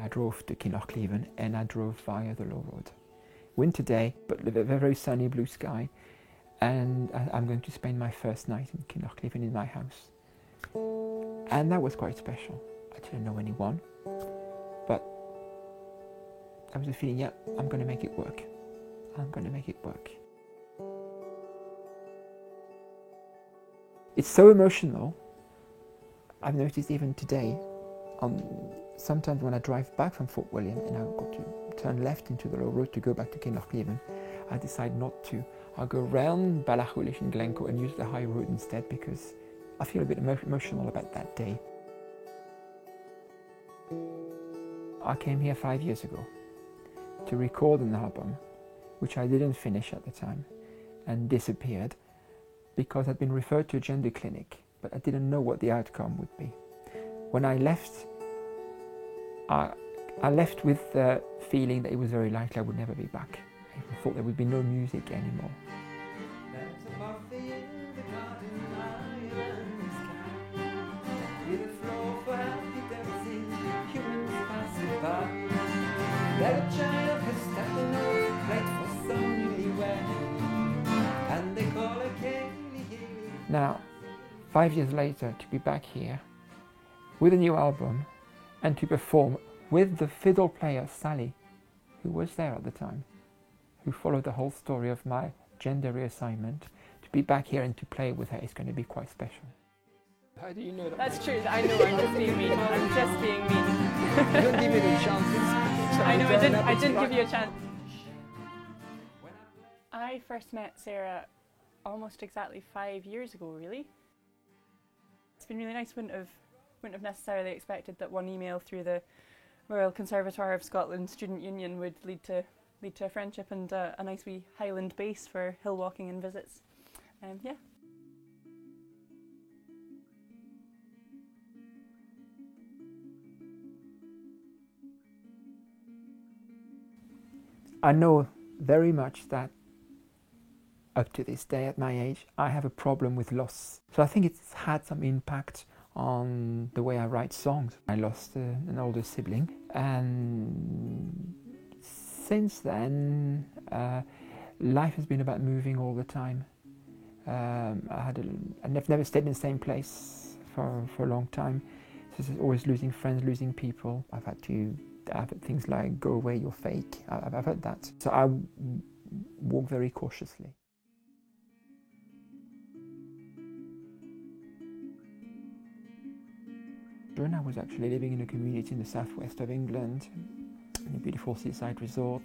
I drove to Kinlochleven and I drove via the Low Road. Winter day, but a very sunny blue sky, and I'm going to spend my first night in Kinlochleven in my house. And that was quite special. I didn't know anyone, but I was a feeling, yeah, I'm going to make it work. I'm going to make it work. It's so emotional. I've noticed even today, sometimes when I drive back from Fort William and I've got to turn left into the Low Road to go back to Kinlochleven, I decide not to. I'll go round Ballachulish and Glencoe and use the high road instead because I feel a bit emotional about that day. I came here 5 years ago to record an album which I didn't finish at the time and disappeared because I'd been referred to a gender clinic, but I didn't know what the outcome would be. When I left, I left with the feeling that it was very likely I would never be back. I thought there would be no music anymore. Now, 5 years later, to be back here with a new album and to perform with the fiddle player Sally, who was there at the time, who followed the whole story of my gender reassignment, to be back here and to play with her is going to be quite special. How do you know that? That's true. I know. I'm just being mean. I'm just being mean. You don't give me the chances. I know. I didn't give you a chance. I first met Sarah almost exactly 5 years ago. Really, it's been really nice. Wouldn't have necessarily expected that one email through the Royal Conservatoire of Scotland Student Union would lead to a friendship and a nice wee Highland base for hill walking and visits. Yeah. I know very much that up to this day at my age, I have a problem with loss. So I think it's had some impact on the way I write songs. I lost an older sibling, and since then, life has been about moving all the time. I've never stayed in the same place for a long time. So it's always losing friends, losing people. I've had things like "go away, you're fake." I've heard that. So I walk very cautiously. I was actually living in a community in the southwest of England, in a beautiful seaside resort,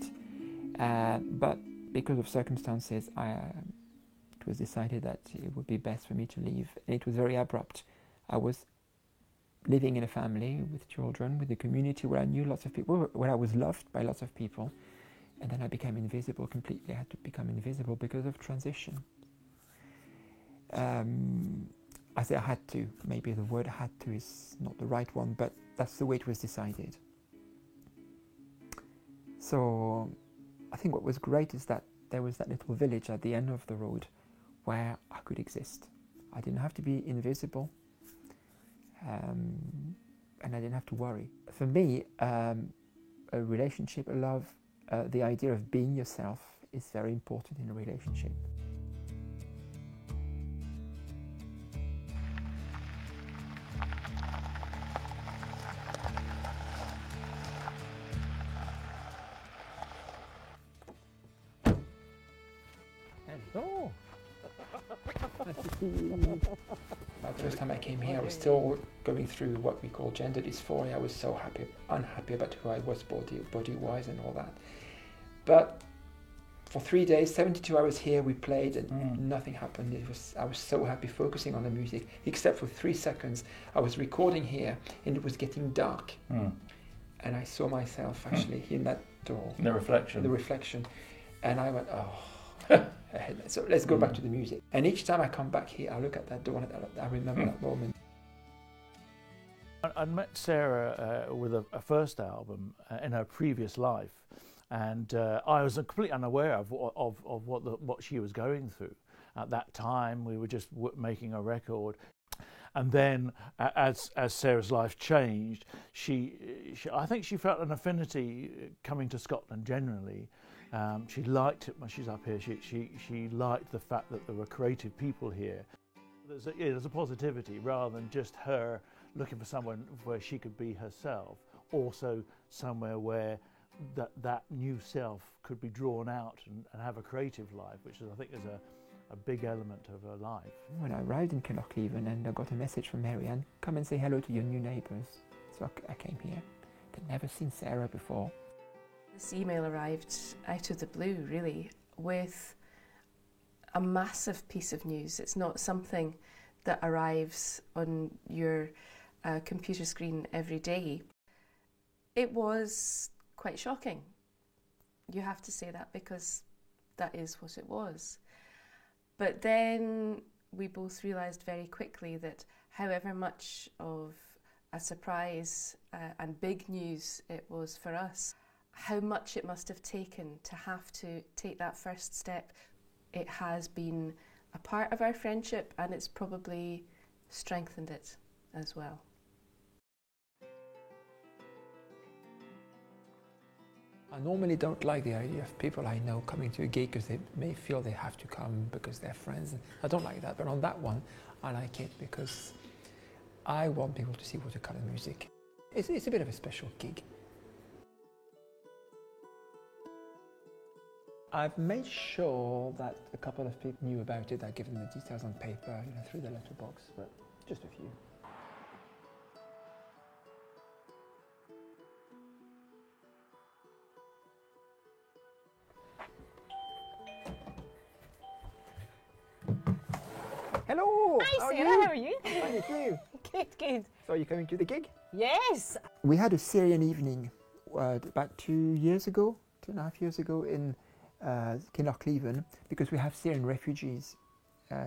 but because of circumstances, it was decided that it would be best for me to leave, and it was very abrupt. I was living in a family with children, with a community where I knew lots of people, where I was loved by lots of people, and then I became invisible completely. I had to become invisible because of transition. I say I had to, maybe the word "had to" is not the right one, but that's the way it was decided. So I think what was great is that there was that little village at the end of the road where I could exist. I didn't have to be invisible, and I didn't have to worry. For me, a relationship, a love, the idea of being yourself is very important in a relationship. Hello. Nice to see you. The first time I came here, I was still going through what we call gender dysphoria. I was so unhappy about who I was body-wise and all that. But for 3 days, 72 hours here, we played and nothing happened. I was so happy focusing on the music, except for 3 seconds. I was recording here and it was getting dark. And I saw myself actually in that door. The reflection. And I went, oh. So let's go back to the music. And each time I come back here, I look at that door and I remember that moment. I met Sarah with a first album in her previous life, and I was completely unaware of what she was going through. At that time, we were just making a record. And then, as Sarah's life changed, I think she felt an affinity coming to Scotland generally. She liked it when she's up here. She liked the fact that there were creative people here. There's a positivity rather than just her looking for someone where she could be herself. Also somewhere where that new self could be drawn out and have a creative life, which I think is a big element of her life. When I arrived in Kinlochleven and I got a message from Marianne, come and say hello to your new neighbours. So I came here. I'd never seen Sarah before. This email arrived out of the blue, really, with a massive piece of news. It's not something that arrives on your computer screen every day. It was quite shocking. You have to say that because that is what it was. But then we both realised very quickly that however much of a surprise and big news it was for us, how much it must have taken to have to take that first step. It has been a part of our friendship and it's probably strengthened it as well. I normally don't like the idea of people I know coming to a gig because they may feel they have to come because they're friends. I don't like that, but on that one, I like it because I want people to see watercolour music. It's a bit of a special gig. I've made sure that a couple of people knew about it. I've given them the details on paper, through the letterbox, but just a few. Hello! Hi Sarah, how are you? Thank you. Good, good. So are you coming to the gig? Yes. We had a Syrian evening about 2.5 years ago in Kinlochleven, because we have Syrian refugees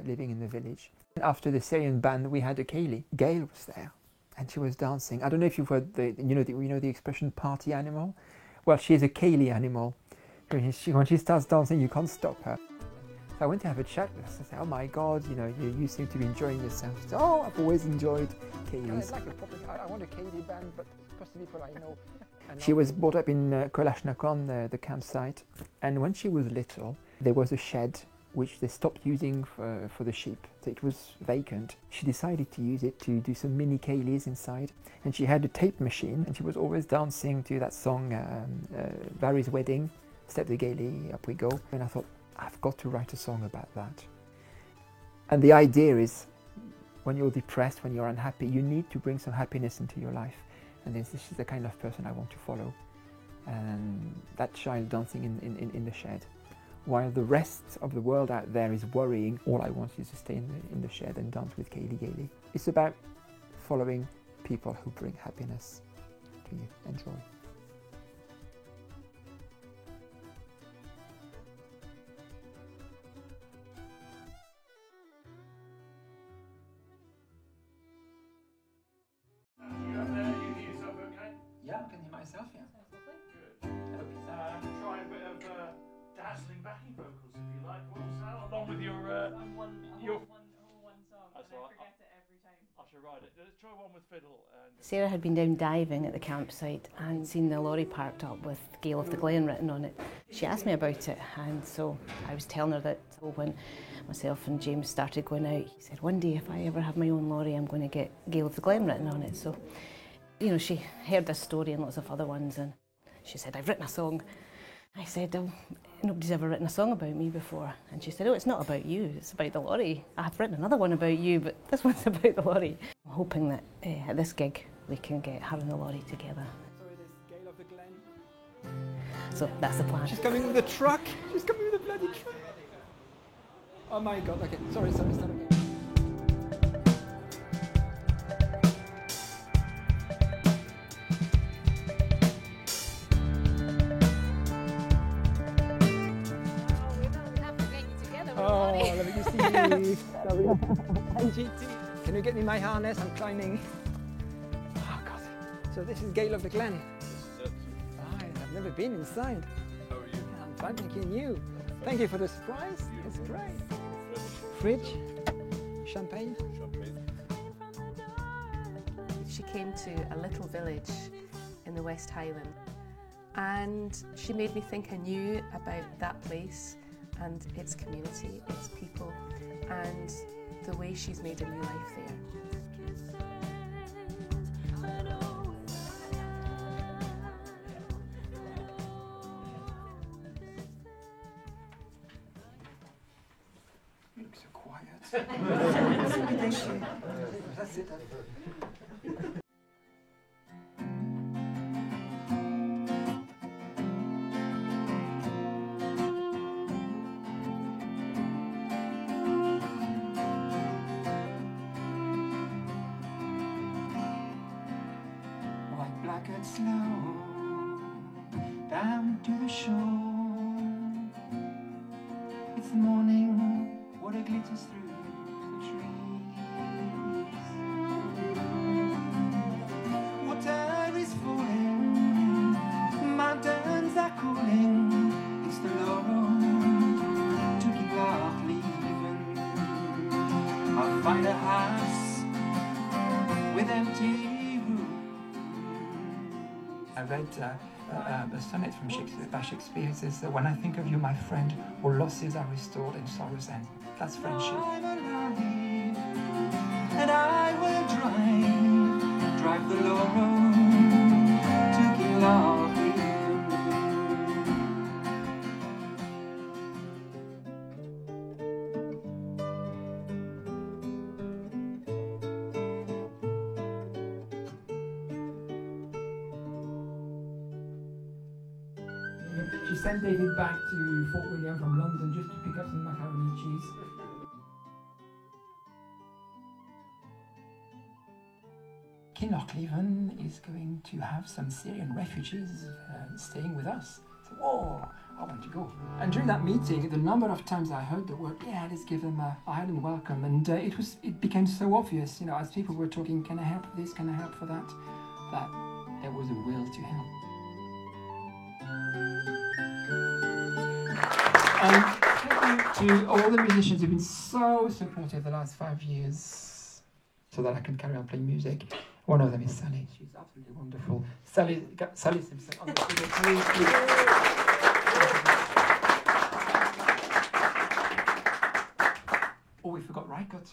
living in the village. And after the Syrian band, we had a Kaylee. Gail was there, and she was dancing. I don't know if you've heard the expression "party animal." Well, she's a Kaylee animal. When she starts dancing, you can't stop her. So I went to have a chat with her. I said, "Oh my God, you seem to be enjoying yourself." She said, "Oh, I've always enjoyed Kaylee's." I want a Kaylee band, but because the people I know. She was brought up in Kolashnikon, the campsite, and when she was little, there was a shed which they stopped using for the sheep. So it was vacant. She decided to use it to do some mini Kaylees inside, and she had a tape machine, and she was always dancing to that song, Barry's Wedding, Step the Gaily, Up We Go. And I thought, I've got to write a song about that. And the idea is, when you're depressed, when you're unhappy, you need to bring some happiness into your life. And this is the kind of person I want to follow. And that child dancing in the shed. While the rest of the world out there is worrying, all I want is to stay in the shed and dance with Kaylee gaily. It's about following people who bring happiness to you and joy. Yeah, I can hear myself, yeah. Good. Try a bit of dazzling backing vocals if you like, along with your one song, That's and I right. forget it every time. I shall write it. Let's try one with fiddle. Sarah had been down diving at the campsite and seen the lorry parked up with Gael of the Glen written on it. She asked me about it, and so I was telling her that when myself and James started going out, he said, one day if I ever have my own lorry, I'm going to get Gael of the Glen written on it. So, she heard this story and lots of other ones, and she said, I've written a song. I said, oh, nobody's ever written a song about me before. And she said, oh, it's not about you, it's about the lorry. I've written another one about you, but this one's about the lorry. I'm hoping that at this gig we can get her and the lorry together. So it is Gael of the Glen. So that's the plan. She's coming with a truck. She's coming with a bloody truck. Oh my God, okay. Sorry, start again. Oh, let me just see you. Can you get me my harness? I'm climbing. Oh God. So this is Gael of the Glen. I've never been inside. How are you? I'm fine, thank you. And you? Thank you for the surprise. It's great. Fridge, champagne. Champagne. she came to a little village in the West Highland, and she made me think anew about that place and its community, its people, and the way she's made a new life there. You look so quiet. That's it. Like blackguard slow down to the shore. It's the morning, water glitters through the trees. Water is falling, mountains are cooling. It's the Laurel to Gillarth leaving. I'll find a house with empty rooms. I read a sonnet from Shakespeare, by Shakespeare. It says, "When I think of you, my friend, all losses are restored and sorrows end." That's friendship. I'm alive, and I will drive the Laurel to Gillarth. She sent David back to Fort William from London just to pick up some macaroni and cheese. Kinlochleven is going to have some Syrian refugees staying with us. So, whoa, I want to go. And during that meeting, the number of times I heard the word, yeah, let's give them a Highland welcome, and it became so obvious, you know, as people were talking, can I help this, can I help for that, that there was a will to help. And thank you to all the musicians who've been so supportive the last 5 years so that I can carry on playing music. One of them is Sally. She's absolutely wonderful. Sally Simpson on the fiddle, please. Oh, we forgot Rykot.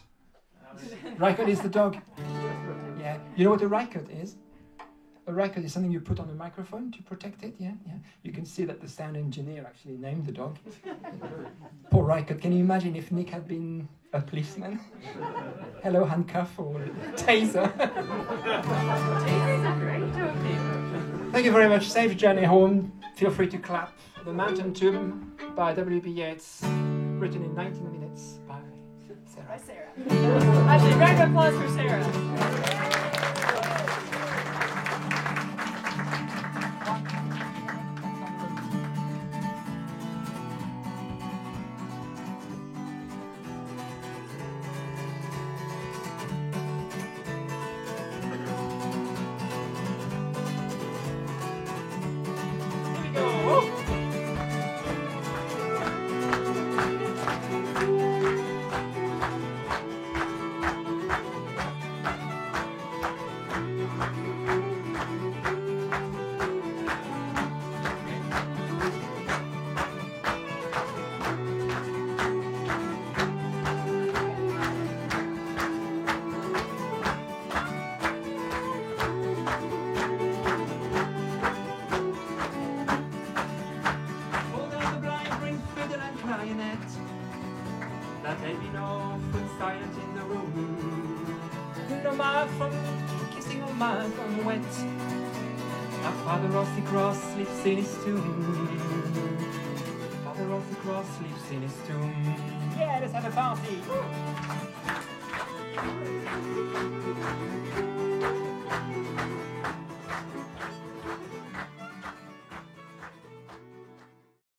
Rykot is the dog. Yeah. You know what a Rykot is? A Rykot is something you put on a microphone to protect it, yeah? You can see that the sound engineer actually named the dog. Poor Rykot. Can you imagine if Nick had been a policeman? Hello, handcuff or taser. Tasers are great, don't they? Thank you very much. Safe journey home. Feel free to clap. The Mountain Tomb by W.B. Yeats, written in 19 minutes by Sarah. By Sarah. Actually, round of applause for Sarah. That there be no foot silent in the room, no mouth from kissing or mouth from wet. Our Father Rossi Cross sleeps in his tomb. Father Rossi Cross sleeps in his tomb. Yeah, let's have a party.